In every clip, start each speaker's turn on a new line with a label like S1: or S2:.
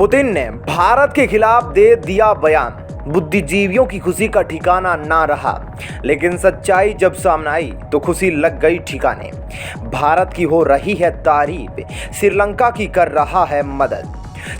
S1: Putin ने भारत के खिलाफ दे दिया बयान। बुद्धिजीवियों की खुशी का ठिकाना ना रहा, लेकिन सच्चाई जब सामने आई तो खुशी लग गई ठिकाने। भारत की हो रही है तारीफ, श्रीलंका की कर रहा है मदद।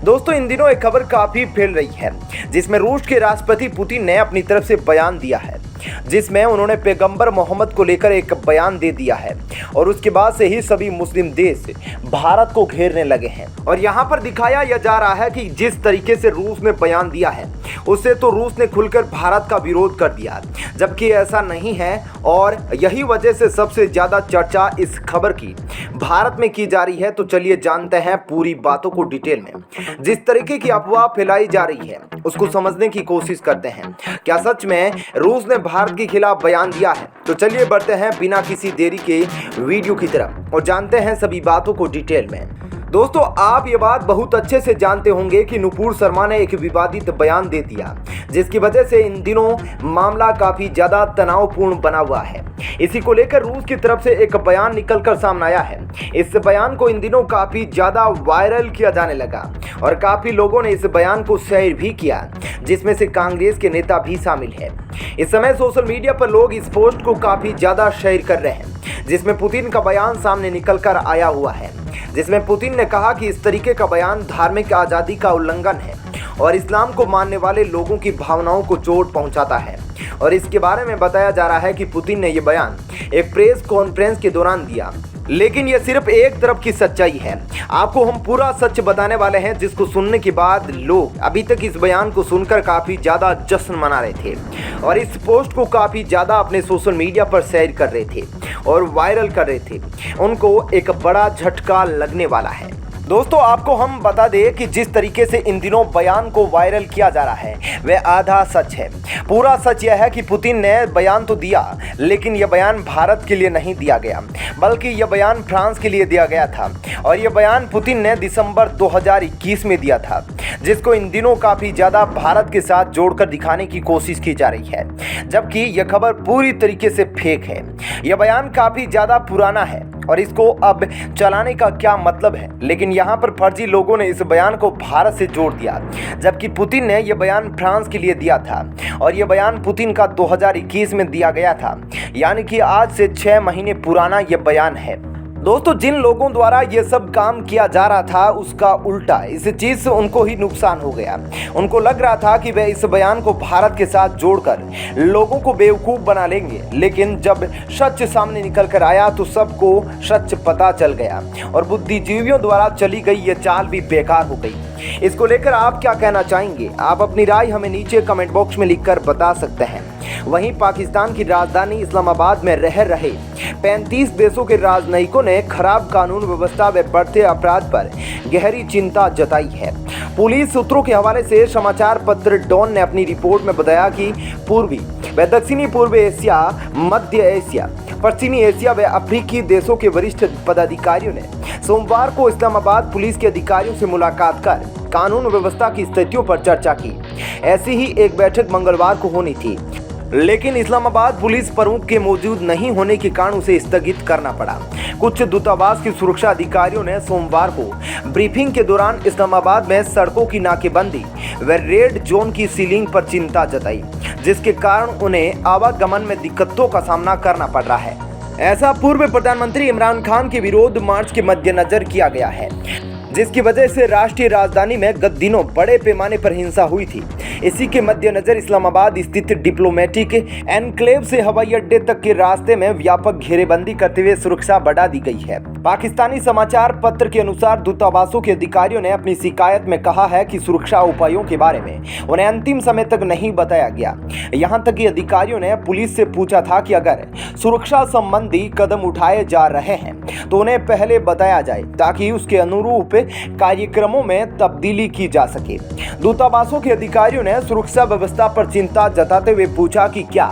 S1: दोस्तों, इन दिनों एक खबर काफी फैल रही है जिसमें रूस के राष्ट्रपति पुतिन ने अपनी तरफ से बयान दिया है, जिसमें उन्होंने पैगंबर मोहम्मद को लेकर एक बयान दे दिया है और उसके बाद से ही सभी मुस्लिम देश भारत को घेरने लगे हैं। और यहाँ पर दिखाया यह जा रहा है कि जिस तरीके से रूस ने बयान दिया है उससे तो रूस ने खुलकर भारत का विरोध कर दिया, जबकि ऐसा नहीं है। और यही वजह से सबसे ज्यादा चर्चा इस खबर की भारत में की जा रही है। तो चलिए जानते हैं पूरी बातों को डिटेल में। जिस तरीके की अफवाह फैलाई जा रही है उसको समझने की कोशिश करते हैं। क्या सच में रूस ने भारत के खिलाफ बयान दिया है? तो चलिए बढ़ते हैं बिना किसी देरी के वीडियो की तरफ और जानते हैं सभी बातों को डिटेल में। दोस्तों, आप ये बात बहुत अच्छे से जानते होंगे कि नुपुर शर्मा ने एक विवादित बयान दे दिया, जिसकी वजह से इन दिनों मामला काफी ज्यादा तनावपूर्ण बना हुआ है। इसी को लेकर रूस की तरफ से एक बयान निकलकर सामने आया है। इस बयान को इन दिनों काफी ज्यादा वायरल किया जाने लगा और काफी लोगों ने इस बयान को शेयर भी किया, जिसमें से कांग्रेस के नेता भी शामिल है। इस समय सोशल मीडिया पर लोग इस पोस्ट को काफी ज्यादा शेयर कर रहे हैं, जिसमें पुतिन का बयान सामने निकल कर आया हुआ है, जिसमें पुतिन ने कहा कि इस तरीके का बयान धार्मिक आज़ादी का उल्लंघन है और इस्लाम को मानने वाले लोगों की भावनाओं को चोट पहुंचाता है। और इसके बारे में बताया जा रहा है कि पुतिन ने यह बयान एक प्रेस कॉन्फ्रेंस के दौरान दिया, लेकिन यह सिर्फ एक तरफ की सच्चाई है। आपको हम पूरा सच बताने वाले हैं, जिसको सुनने के बाद लोग अभी तक इस बयान को सुनकर काफ़ी ज़्यादा जश्न मना रहे थे और इस पोस्ट को काफ़ी ज़्यादा अपने सोशल मीडिया पर शेयर कर रहे थे और वायरल कर रहे थे। उनको एक बड़ा झटका लगने वाला है। दोस्तों, आपको हम बता दें कि जिस तरीके से इन दिनों बयान को वायरल किया जा रहा है वह आधा सच है। पूरा सच यह है कि पुतिन ने बयान तो दिया, लेकिन यह बयान भारत के लिए नहीं दिया गया, बल्कि यह बयान फ्रांस के लिए दिया गया था। और यह बयान पुतिन ने दिसंबर 2021 में दिया था, जिसको इन दिनों काफ़ी ज़्यादा भारत के साथ जोड़कर दिखाने की कोशिश की जा रही है, जबकि यह खबर पूरी तरीके से फेक है। यह बयान काफ़ी ज़्यादा पुराना है और इसको अब चलाने का क्या मतलब है, लेकिन यहाँ पर फर्जी लोगों ने इस बयान को भारत से जोड़ दिया, जबकि पुतिन ने यह बयान फ्रांस के लिए दिया था और यह बयान पुतिन का 2021 में दिया गया था, यानी कि आज से 6 महीने पुराना यह बयान है। दोस्तों, जिन लोगों द्वारा ये सब काम किया जा रहा था उसका उल्टा इस चीज़ से उनको ही नुकसान हो गया। उनको लग रहा था कि वे इस बयान को भारत के साथ जोड़कर लोगों को बेवकूफ़ बना लेंगे, लेकिन जब सच सामने निकल कर आया तो सबको सच पता चल गया और बुद्धिजीवियों द्वारा चली गई ये चाल भी बेकार हो गई। इसको लेकर आप क्या कहना चाहेंगे? आप अपनी राय हमें नीचे कमेंट बॉक्स में लिखकर बता सकते हैं। वहीं पाकिस्तान की राजधानी इस्लामाबाद में रह रहे 35 देशों के राजनयिकों ने खराब कानून व्यवस्था व बढ़ते अपराध पर गहरी चिंता जताई है। पुलिस सूत्रों के हवाले से समाचार पत्र डॉन ने अपनी रिपोर्ट में बताया कि पूर्वी व दक्षिणी पूर्व एशिया, मध्य एशिया, पश्चिमी एशिया व अफ्रीकी देशों के वरिष्ठ पदाधिकारियों ने सोमवार को इस्लामाबाद पुलिस के अधिकारियों से मुलाकात कर कानून व्यवस्था की स्थितियों पर चर्चा की। ऐसी ही एक बैठक मंगलवार को होनी थी, लेकिन इस्लामाबाद पुलिस प्रमुख के मौजूद नहीं होने के कारण उसे स्थगित करना पड़ा। कुछ दूतावास के सुरक्षा अधिकारियों ने सोमवार को ब्रीफिंग के दौरान इस्लामाबाद में सड़कों की नाकेबंदी व रेड जोन की सीलिंग पर चिंता जताई, जिसके कारण उन्हें आवागमन में दिक्कतों का सामना करना पड़ रहा है। ऐसा पूर्व प्रधानमंत्री इमरान खान के विरोध मार्च के मद्देनजर किया गया है, जिसकी वजह से राष्ट्रीय राजधानी में गत दिनों बड़े पैमाने पर हिंसा हुई थी। इसी के मद्देनजर इस्लामाबाद स्थित डिप्लोमेटिक एनक्लेव से हवाई अड्डे तक के रास्ते में व्यापक घेरेबंदी करते हुए सुरक्षा बढ़ा दी गई है। पाकिस्तानी समाचार पत्र के अनुसार दूतावासों के अधिकारियों ने अपनी शिकायत में कहा है कि सुरक्षा उपायों के बारे में उन्हें अंतिम समय तक नहीं बताया गया। यहाँ तक कि अधिकारियों ने पुलिस से पूछा था कि अगर सुरक्षा संबंधी कदम उठाए जा रहे हैं तो उन्हें पहले बताया जाए, ताकि उसके अनुरूप कार्यक्रमों में तब्दीली की जा सके। दूतावासों के अधिकारियों ने सुरक्षा व्यवस्था पर चिंता जताते हुए पूछा कि क्या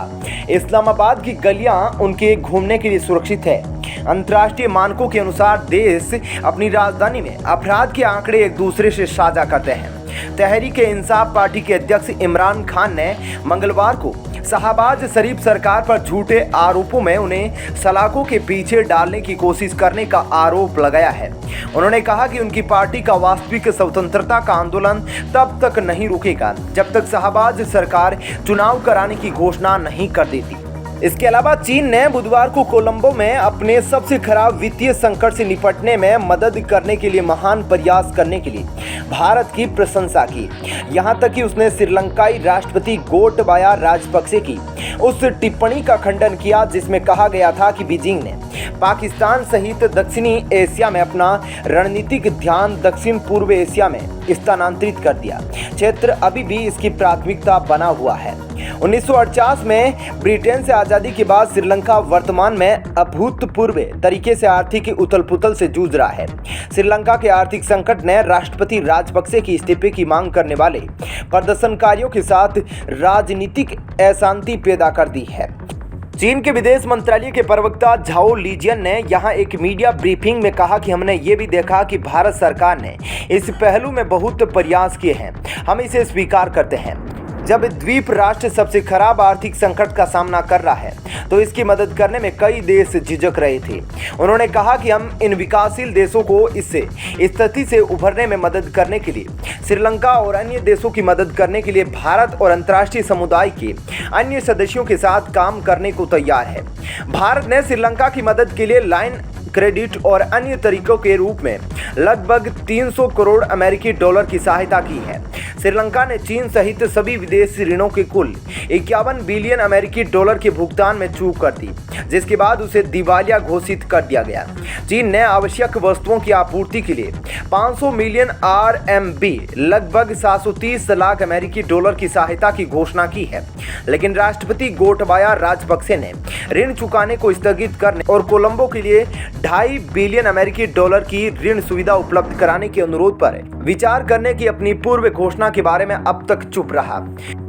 S1: इस्लामाबाद की गलियां उनके घूमने के लिए सुरक्षित है। अंतर्राष्ट्रीय मानकों के अनुसार देश अपनी राजधानी में अपराध के आंकड़े एक दूसरे से साझा करते हैं। तहरीक-ए-इंसाफ पार्टी के अध्यक्ष इमरान खान ने मंगलवार को शाहबाज शरीफ सरकार पर झूठे आरोपों में उन्हें सलाखों के पीछे डालने की कोशिश करने का आरोप लगाया है। उन्होंने कहा कि उनकी पार्टी का वास्तविक स्वतंत्रता का आंदोलन तब तक नहीं रुकेगा जब तक शाहबाज सरकार चुनाव कराने की घोषणा नहीं कर देती। इसके अलावा चीन ने बुधवार को कोलंबो में अपने सबसे खराब वित्तीय संकट से निपटने में मदद करने के लिए महान प्रयास करने के लिए भारत की प्रशंसा की। यहां तक कि उसने श्रीलंकाई राष्ट्रपति गोटबाया राजपक्षे की उस टिप्पणी का खंडन किया जिसमें कहा गया था कि बीजिंग ने पाकिस्तान सहित दक्षिणी एशिया में अपना रणनीतिक ध्यान दक्षिण पूर्व एशिया में स्थानांतरित कर दिया। क्षेत्र अभी भी इसकी प्राथमिकता बना हुआ है। 1948 में ब्रिटेन से आज़ादी के बाद श्रीलंका वर्तमान में अभूतपूर्व तरीके से आर्थिक उथल-पुथल से जूझ रहा है। श्रीलंका के आर्थिक संकट ने राष्ट्रपति राजपक्षे की इस्तीफे की मांग करने वाले प्रदर्शनकारियों के साथ राजनीतिक अशांति पैदा कर दी है। चीन के विदेश मंत्रालय के प्रवक्ता झाओ लीजियन ने यहां एक मीडिया ब्रीफिंग में कहा कि हमने ये भी देखा कि भारत सरकार ने इस पहलू में बहुत प्रयास किए हैं। हम इसे स्वीकार करते हैं। जब द्वीप राष्ट्र सबसे खराब आर्थिक संकट का सामना कर रहा है तो इसकी मदद करने में कई देश झिझक रहे थे। उन्होंने कहा कि हम इन विकासशील देशों को इस स्थिति से उभरने में मदद करने के लिए श्रीलंका और अन्य देशों की मदद करने के लिए भारत और अंतर्राष्ट्रीय समुदाय के अन्य सदस्यों के साथ काम करने को तैयार है। भारत ने श्रीलंका की मदद के लिए लाइन क्रेडिट और अन्य तरीकों के रूप में लगभग 300 करोड़ अमेरिकी डॉलर की सहायता की है। श्रीलंका ने चीन सहित सभी विदेशी ऋणों के कुल 51 बिलियन अमेरिकी डॉलर के भुगतान में चूक कर दी, जिसके बाद उसे दिवालिया घोषित कर दिया गया। चीन ने आवश्यक वस्तुओं की आपूर्ति के लिए 500 मिलियन RMB लगभग 730 लाख अमेरिकी डॉलर की सहायता की घोषणा की है, लेकिन राष्ट्रपति गोटबाया राजपक्षे ने ऋण चुकाने को स्थगित करने और कोलंबो के लिए 2.5 बिलियन अमेरिकी डॉलर की ऋण सुविधा उपलब्ध कराने के अनुरोध पर विचार करने की अपनी पूर्व घोषणा के बारे में अब तक चुप रहा।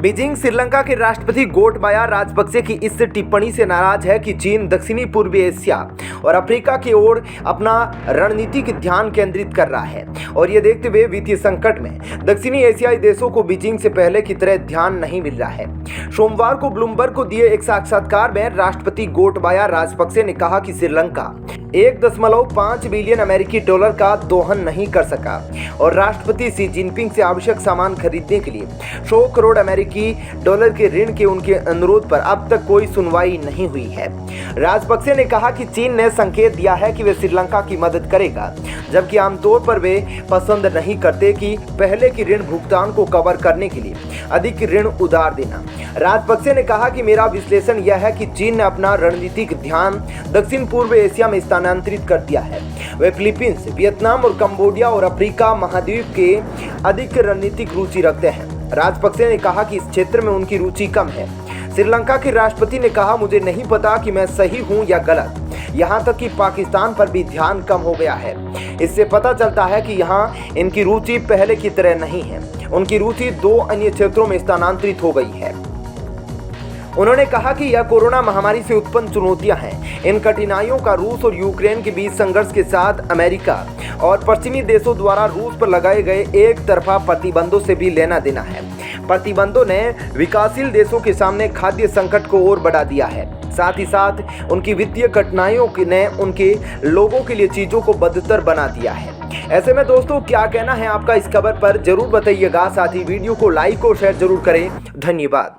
S1: बीजिंग श्रीलंका के राष्ट्रपति गोटबाया राजपक्षे की इस टिप्पणी से नाराज है कि चीन दक्षिणी पूर्वी एशिया और अफ्रीका की ओर अपना रणनीतिक ध्यान केंद्रित कर रहा है और ये देखते हुए वित्तीय संकट में दक्षिणी एशियाई देशों को बीजिंग से पहले की तरह ध्यान नहीं मिल रहा है। सोमवार को ब्लूमबर्ग को दिए एक साक्षात्कार में राष्ट्रपति गोटबाया राजपक्षे ने कहा कि श्रीलंका 1.5 बिलियन अमेरिकी डॉलर का दोहन नहीं कर सका और राष्ट्रपति शी जिनपिंग से आवश्यक सामान खरीदने के लिए 100 करोड़ अमेरिकी डॉलर के ऋण के उनके अनुरोध पर अब तक कोई सुनवाई नहीं हुई है। राजपक्षे ने कहा कि चीन ने संकेत दिया है कि वे श्रीलंका की मदद करेगा, जबकि आमतौर पर वे पसंद नहीं करते कि पहले की ऋण भुगतान को कवर करने के लिए अधिक ऋण उधार देना। राजपक्षे ने कहा कि मेरा विश्लेषण यह है कि चीन ने अपना रणनीतिक ध्यान दक्षिण पूर्व एशिया में स्थानांतरित कर दिया है। वे फिलीपींस, वियतनाम और कंबोडिया और अफ्रीका महाद्वीप के अधिक रणनीतिक रुचि रखते हैं। राजपक्षे ने कहा कि इस क्षेत्र में उनकी रुचि कम है। श्रीलंका के राष्ट्रपति ने कहा, मुझे नहीं पता कि मैं सही हूं या गलत। यहां तक कि पाकिस्तान पर भी ध्यान कम हो गया है। इससे पता चलता है कि यहां इनकी रुचि पहले की तरह नहीं है। उनकी रुचि 2 अन्य क्षेत्रों में स्थानांतरित हो गई है। उन्होंने कहा कि यह कोरोना महामारी से उत्पन्न चुनौतियां हैं। इन कठिनाइयों का रूस और यूक्रेन के बीच संघर्ष के साथ अमेरिका और पश्चिमी देशों द्वारा रूस पर लगाए गए एक तरफा प्रतिबंधों से भी लेना देना है। प्रतिबंधों ने विकासशील देशों के सामने खाद्य संकट को और बढ़ा दिया है। साथ ही साथ उनकी वित्तीय कठिनाइयों ने उनके लोगों के लिए चीज़ों को बदतर बना दिया है। ऐसे में दोस्तों, क्या कहना है आपका इस खबर पर जरूर बताइएगा। साथ ही वीडियो को लाइक और शेयर जरूर करें। धन्यवाद।